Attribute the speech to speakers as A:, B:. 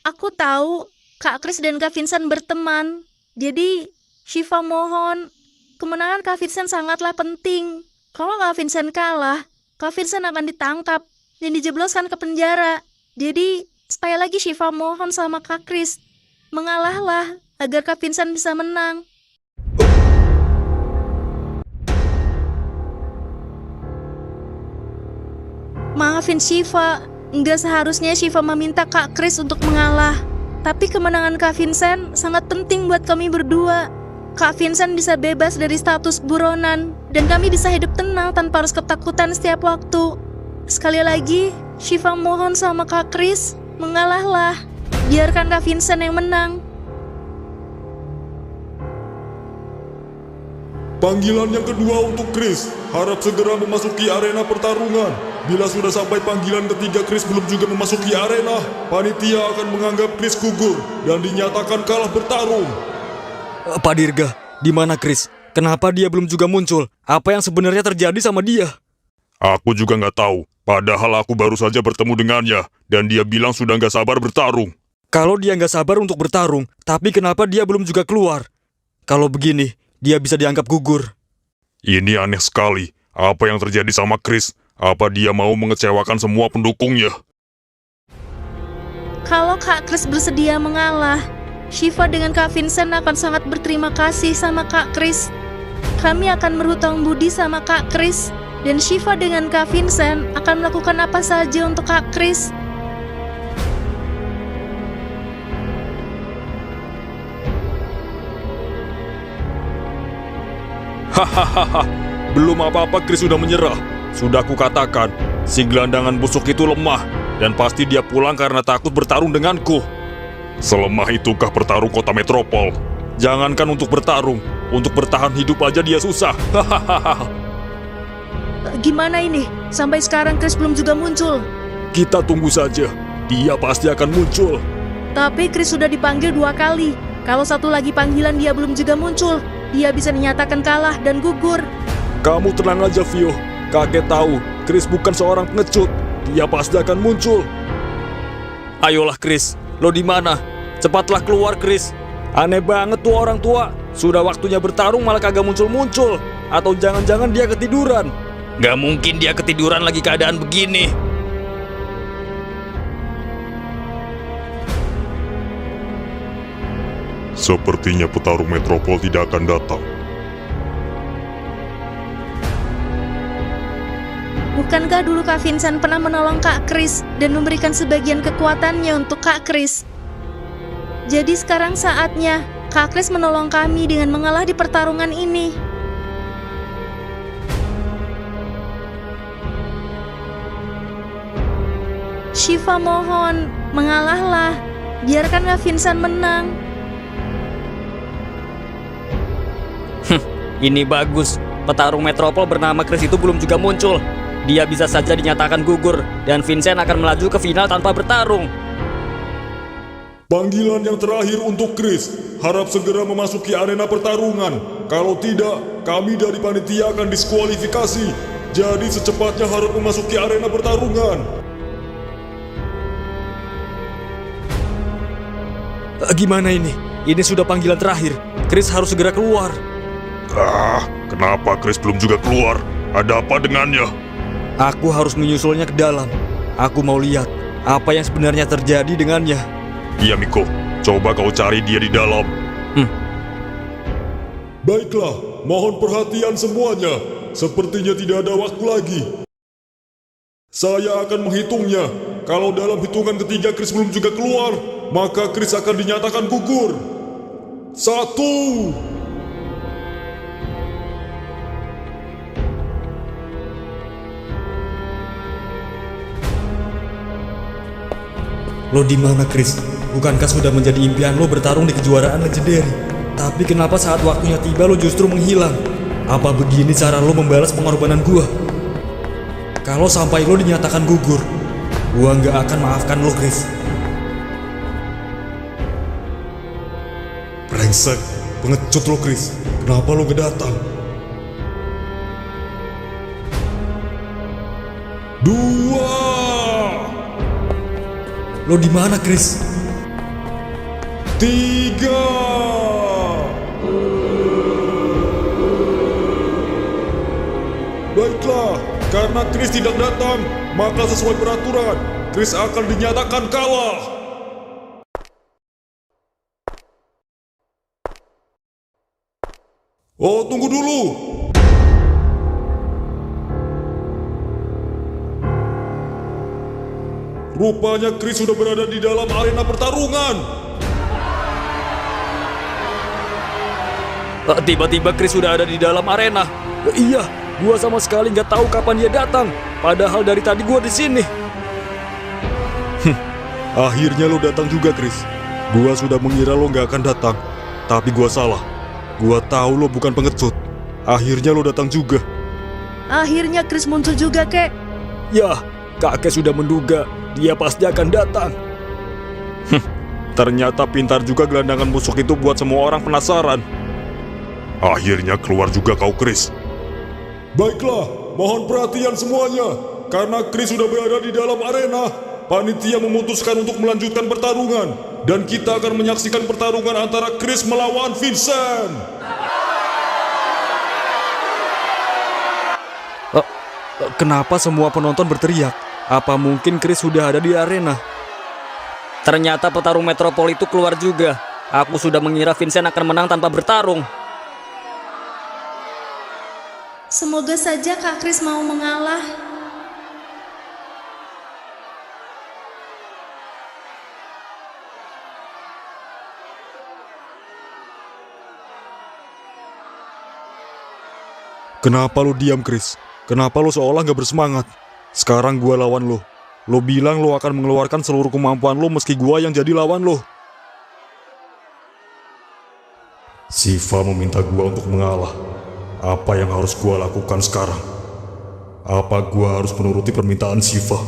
A: Aku tahu Kak Kris dan Kak Vincent berteman. Jadi, Shiva mohon, kemenangan Kak Vincent sangatlah penting. Kalau Kak Vincent kalah, Kak Vincent akan ditangkap dan dijebloskan ke penjara. Jadi, sekali lagi Shiva mohon sama Kak Kris, mengalahlah agar Kak Vincent bisa menang. Maafin Shiva, nggak seharusnya Shiva meminta Kak Kris untuk mengalah. Tapi kemenangan Kak Vincent sangat penting buat kami berdua. Kak Vincent bisa bebas dari status buronan, dan kami bisa hidup tenang tanpa harus ketakutan setiap waktu. Sekali lagi, Shiva mohon sama Kak Kris, mengalahlah. Biarkan Kak Vincent yang menang.
B: Panggilan yang kedua untuk Chris, harap segera memasuki arena pertarungan. Bila sudah sampai panggilan ketiga Chris belum juga memasuki arena, panitia akan menganggap Chris gugur dan dinyatakan kalah bertarung.
C: Pak Dirga, di mana Chris? Kenapa dia belum juga muncul? Apa yang sebenarnya terjadi sama dia?
B: Aku juga nggak tahu, padahal aku baru saja bertemu dengannya, dan dia bilang sudah nggak sabar bertarung.
C: Kalau dia nggak sabar untuk bertarung, tapi kenapa dia belum juga keluar? Kalau begini, dia bisa dianggap gugur.
B: Ini aneh sekali, apa yang terjadi sama Chris? Apa dia mau mengecewakan semua pendukungnya?
A: Kalau Kak Kris bersedia mengalah, Shiva dengan Kak Vincent akan sangat berterima kasih sama Kak Kris. Kami akan berhutang budi sama Kak Kris, dan Shiva dengan Kak Vincent akan melakukan apa saja untuk Kak Kris.
B: Hahaha, belum apa-apa Chris sudah menyerah. Sudah kukatakan, si gelandangan busuk itu lemah, dan pasti dia pulang karena takut bertarung denganku. Selemah itukah bertarung kota metropol? Jangankan untuk bertarung, untuk bertahan hidup aja dia susah. Hahaha.
A: Gimana ini? Sampai sekarang Kris belum juga muncul.
B: Kita tunggu saja, dia pasti akan muncul.
A: Tapi Kris sudah dipanggil 2 kali. Kalau satu lagi panggilan dia belum juga muncul, dia bisa dinyatakan kalah dan gugur.
B: Kamu tenang aja, Vio. Kakek tahu, Chris bukan seorang pengecut. Dia pasti akan muncul.
C: Ayolah Chris, lo di mana? Cepatlah keluar Chris. Aneh banget tuh orang tua. Sudah waktunya bertarung malah kagak muncul-muncul. Atau jangan-jangan dia ketiduran. Gak mungkin dia ketiduran lagi keadaan begini.
B: Sepertinya petarung metropol tidak akan datang.
A: Bukankah dulu Kak Vincent pernah menolong Kak Kris dan memberikan sebagian kekuatannya untuk Kak Kris? Jadi sekarang saatnya Kak Kris menolong kami dengan mengalah di pertarungan ini. Shiva mohon, mengalahlah. Biarkan Kak Vincent menang.
C: Ini bagus. Petarung metropol bernama Chris itu belum juga muncul. Dia bisa saja dinyatakan gugur, dan Vincent akan melaju ke final tanpa bertarung.
B: Panggilan yang terakhir untuk Chris, harap segera memasuki arena pertarungan. Kalau tidak, kami dari panitia akan diskualifikasi. Jadi secepatnya harap memasuki arena pertarungan.
C: Gimana ini? Ini sudah panggilan terakhir. Chris harus segera keluar.
B: Kenapa Chris belum juga keluar? Ada apa dengannya?
C: Aku harus menyusulnya ke dalam. Aku mau lihat apa yang sebenarnya terjadi dengannya.
B: Iya Miko, coba kau cari dia di dalam. Baiklah, mohon perhatian semuanya. Sepertinya tidak ada waktu lagi. Saya akan menghitungnya. Kalau dalam hitungan ketiga Chris belum juga keluar, maka Chris akan dinyatakan gugur. 1.
C: Lo di mana, Chris? Bukankah sudah menjadi impian lo bertarung di kejuaraan legendary? Tapi kenapa saat waktunya tiba lo justru menghilang? Apa begini cara lo membalas pengorbanan gua? Kalau sampai lo dinyatakan gugur, gua nggak akan maafkan lo, Chris.
B: Brengsek, pengecut lo Chris. Kenapa lo gak datang? 2.
C: Lo di mana, Chris?
B: Baiklah, karena Chris tidak datang, maka sesuai peraturan, Chris akan dinyatakan kalah. Oh, tunggu dulu. Rupanya Chris sudah berada di dalam arena pertarungan.
C: Tiba-tiba Chris sudah ada di dalam arena. Iya, gua sama sekali nggak tahu kapan dia datang. Padahal dari tadi gua di sini.
B: Akhirnya lo datang juga, Chris. Gua sudah mengira lo nggak akan datang, tapi gua salah. Gua tahu lo bukan pengecut. Akhirnya lo datang juga.
A: Akhirnya Chris muncul juga, kek.
C: Ya, kakek sudah menduga dia pasti akan datang.
B: Ternyata pintar juga gelandangan busuk itu buat semua orang penasaran. Akhirnya keluar juga kau, Chris. Baiklah, mohon perhatian semuanya. Karena Chris sudah berada di dalam arena, panitia memutuskan untuk melanjutkan pertarungan. Dan kita akan menyaksikan pertarungan antara Chris melawan Vincent.
C: Kenapa semua penonton berteriak? Apa mungkin Chris sudah ada di arena?
D: Ternyata petarung Metropol itu keluar juga. Aku sudah mengira Vincent akan menang tanpa bertarung.
A: Semoga saja Kak Chris mau mengalah.
B: Kenapa lo diam, Chris? Kenapa lo seolah gak bersemangat? Sekarang gua lawan lo. Lo bilang lo akan mengeluarkan seluruh kemampuan lo meski gua yang jadi lawan lo. Siva meminta gua untuk mengalah. Apa yang harus gua lakukan sekarang? Apa gua harus menuruti permintaan Siva?